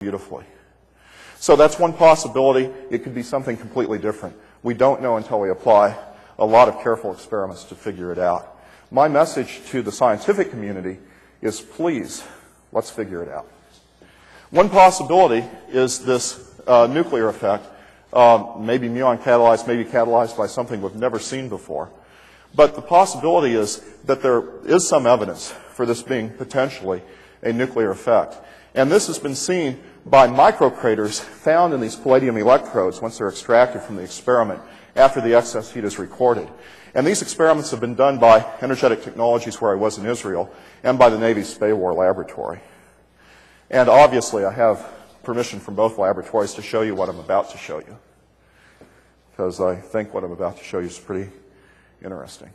beautifully. So that's one possibility. It could be something completely different. We don't know until we apply a lot of careful experiments to figure it out. My message to the scientific community is, please, let's figure it out. One possibility is this nuclear effect, maybe muon catalyzed, maybe catalyzed by something we've never seen before. But the possibility is that there is some evidence for this being potentially a nuclear effect. And this has been seen by microcraters found in these palladium electrodes once they're extracted from the experiment after the excess heat is recorded. And these experiments have been done by Energetic Technologies, where I was in Israel, and by the Navy's Spay War Laboratory. And obviously, I have permission from both laboratories to show you what I'm about to show you, because I think what I'm about to show you is pretty interesting.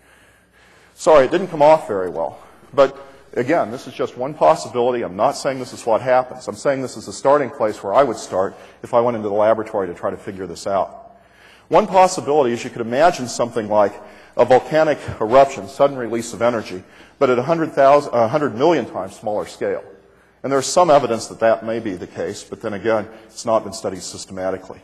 Sorry, it didn't come off very well. But again, this is just one possibility. I'm not saying this is what happens. I'm saying this is the starting place where I would start if I went into the laboratory to try to figure this out. One possibility is you could imagine something like a volcanic eruption, sudden release of energy, but at 100 million times smaller scale. And there's some evidence that that may be the case, but then again, it's not been studied systematically.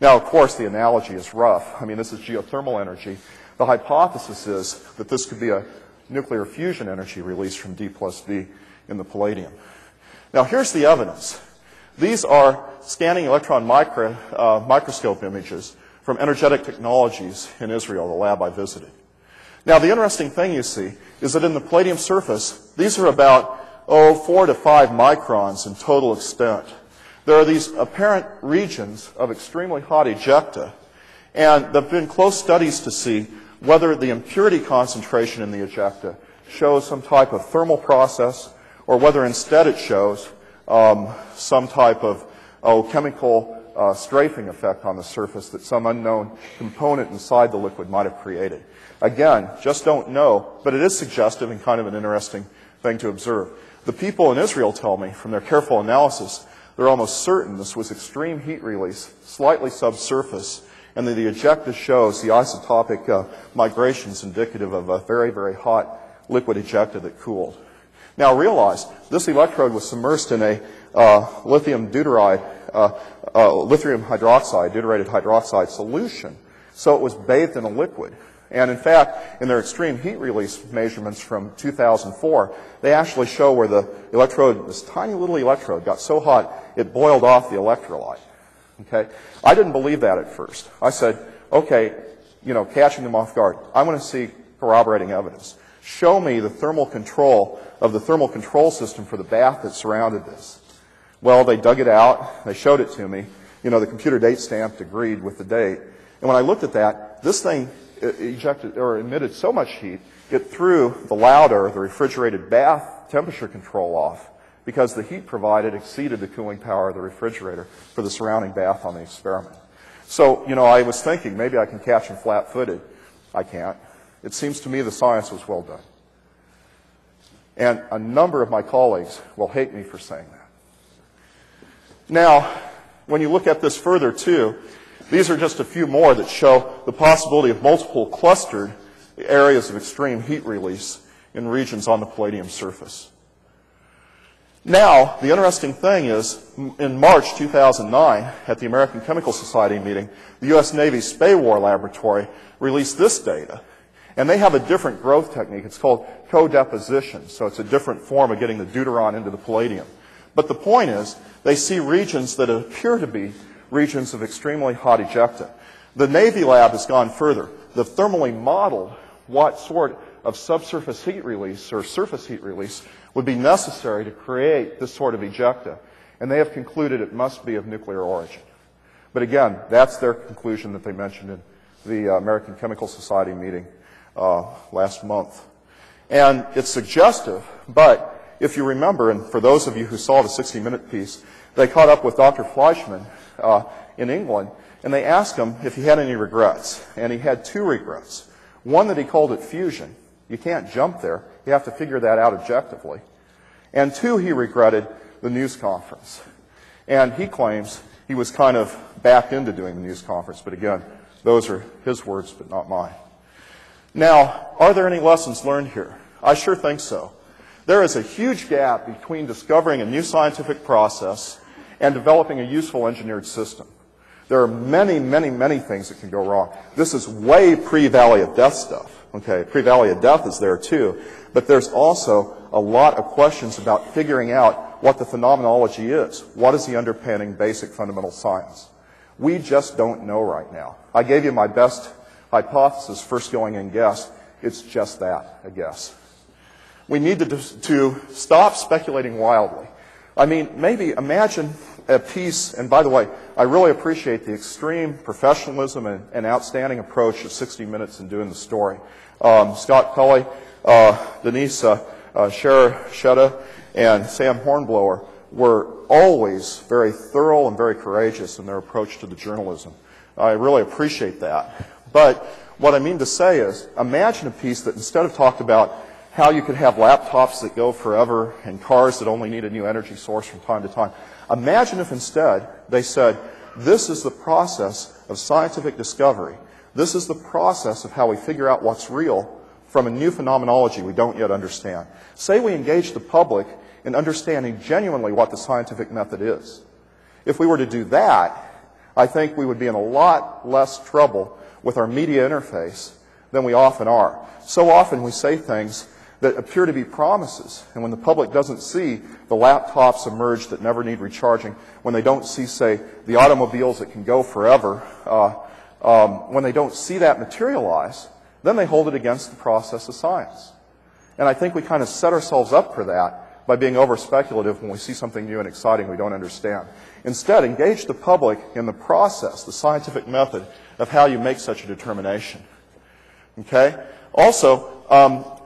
Now, of course, the analogy is rough. I mean, this is geothermal energy. The hypothesis is that this could be a nuclear fusion energy released from D plus V in the palladium. Now, here's the evidence. These are scanning electron microscope images from Energetic Technologies in Israel, the lab I visited. Now, the interesting thing you see is that in the palladium surface, these are about 4 to 5 microns in total extent. There are these apparent regions of extremely hot ejecta, and there have been close studies to see whether the impurity concentration in the ejecta shows some type of thermal process, or whether instead it shows some type of chemical strafing effect on the surface that some unknown component inside the liquid might have created. Again, just don't know, but it is suggestive and kind of an interesting thing to observe. The people in Israel tell me, from their careful analysis, they're almost certain this was extreme heat release, slightly subsurface, and that the ejecta shows the isotopic migrations indicative of a very, very hot liquid ejecta that cooled. Now realize, this electrode was submersed in a lithium hydroxide, deuterated hydroxide solution, so it was bathed in a liquid. And in fact, in their extreme heat release measurements from 2004, they actually show where the electrode, this tiny little electrode, got so hot it boiled off the electrolyte. Okay? I didn't believe that at first. I said, okay, catching them off guard. I want to see corroborating evidence. Show me the thermal control of the thermal control system for the bath that surrounded this. Well, they dug it out. They showed it to me. The computer date stamped agreed with the date. And when I looked at that, this thing ejected or emitted so much heat, it threw the Lauder, the refrigerated bath temperature control off, because the heat provided exceeded the cooling power of the refrigerator for the surrounding bath on the experiment. So, I was thinking maybe I can catch them flat-footed. I can't. It seems to me the science was well done. And a number of my colleagues will hate me for saying that. Now, when you look at this further too, these are just a few more that show the possibility of multiple clustered areas of extreme heat release in regions on the palladium surface. Now, the interesting thing is, in March 2009, at the American Chemical Society meeting, the U.S. Navy's Spay War Laboratory released this data. And they have a different growth technique. It's called co-deposition. So it's a different form of getting the deuteron into the palladium. But the point is, they see regions that appear to be regions of extremely hot ejecta. The Navy lab has gone further. They've thermally modeled what sort of subsurface heat release or surface heat release would be necessary to create this sort of ejecta. And they have concluded it must be of nuclear origin. But again, that's their conclusion that they mentioned in the American Chemical Society meeting last month. And it's suggestive, but if you remember, and for those of you who saw the 60-minute piece, they caught up with Dr. Fleischmann in England, and they asked him if he had any regrets. And he had 2 regrets. One, that he called it fusion. You can't jump there. You have to figure that out objectively. And 2, he regretted the news conference. And he claims he was kind of backed into doing the news conference. But again, those are his words, but not mine. Now, are there any lessons learned here? I sure think so. There is a huge gap between discovering a new scientific process and developing a useful engineered system. There are many, many, many things that can go wrong. This is way pre-Valley of Death stuff. Okay, pre-Valley of Death is there too, but there's also a lot of questions about figuring out what the phenomenology is. What is the underpinning basic fundamental science? We just don't know right now. I gave you my best hypothesis, first going in guess. It's just that, a guess. We need to stop speculating wildly. I mean, maybe imagine a piece, and by the way, I really appreciate the extreme professionalism and outstanding approach of 60 Minutes in doing the story. Scott Pelley, Denise Shera, and Sam Hornblower were always very thorough and very courageous in their approach to the journalism. I really appreciate that. But what I mean to say is, imagine a piece that instead of talked about how you could have laptops that go forever and cars that only need a new energy source from time to time, imagine if instead they said, this is the process of scientific discovery. This is the process of how we figure out what's real from a new phenomenology we don't yet understand. Say we engage the public in understanding genuinely what the scientific method is. If we were to do that, I think we would be in a lot less trouble with our media interface than we often are. So often we say things that appear to be promises, and when the public doesn't see the laptops emerge that never need recharging, when they don't see, say, the automobiles that can go forever, when they don't see that materialize, then they hold it against the process of science. And I think we kind of set ourselves up for that by being over-speculative when we see something new and exciting we don't understand. Instead, engage the public in the process, the scientific method of how you make such a determination. Okay? Also,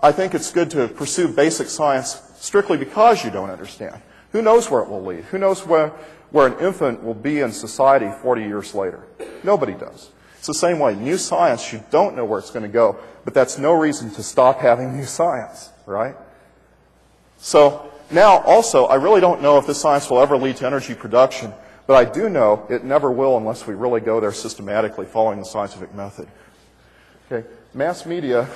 I think it's good to pursue basic science strictly because you don't understand. Who knows where it will lead? Who knows where an infant will be in society 40 years later? Nobody does. It's the same way. New science, you don't know where it's going to go, but that's no reason to stop having new science, right? So now, also, I really don't know if this science will ever lead to energy production, but I do know it never will unless we really go there systematically following the scientific method. Okay, mass media,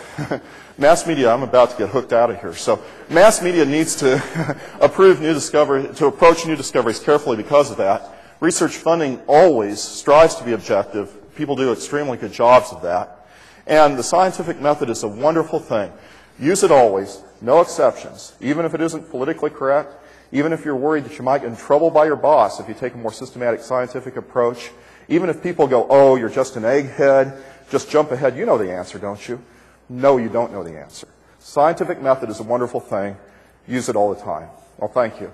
I'm about to get hooked out of here. So mass media needs to approach new discoveries carefully because of that. Research funding always strives to be objective. People do extremely good jobs of that. And the scientific method is a wonderful thing. Use it always, no exceptions. Even if it isn't politically correct, even if you're worried that you might get in trouble by your boss if you take a more systematic scientific approach, even if people go, oh, you're just an egghead, just jump ahead. You know the answer, don't you? No, you don't know the answer. Scientific method is a wonderful thing. Use it all the time. Well, thank you.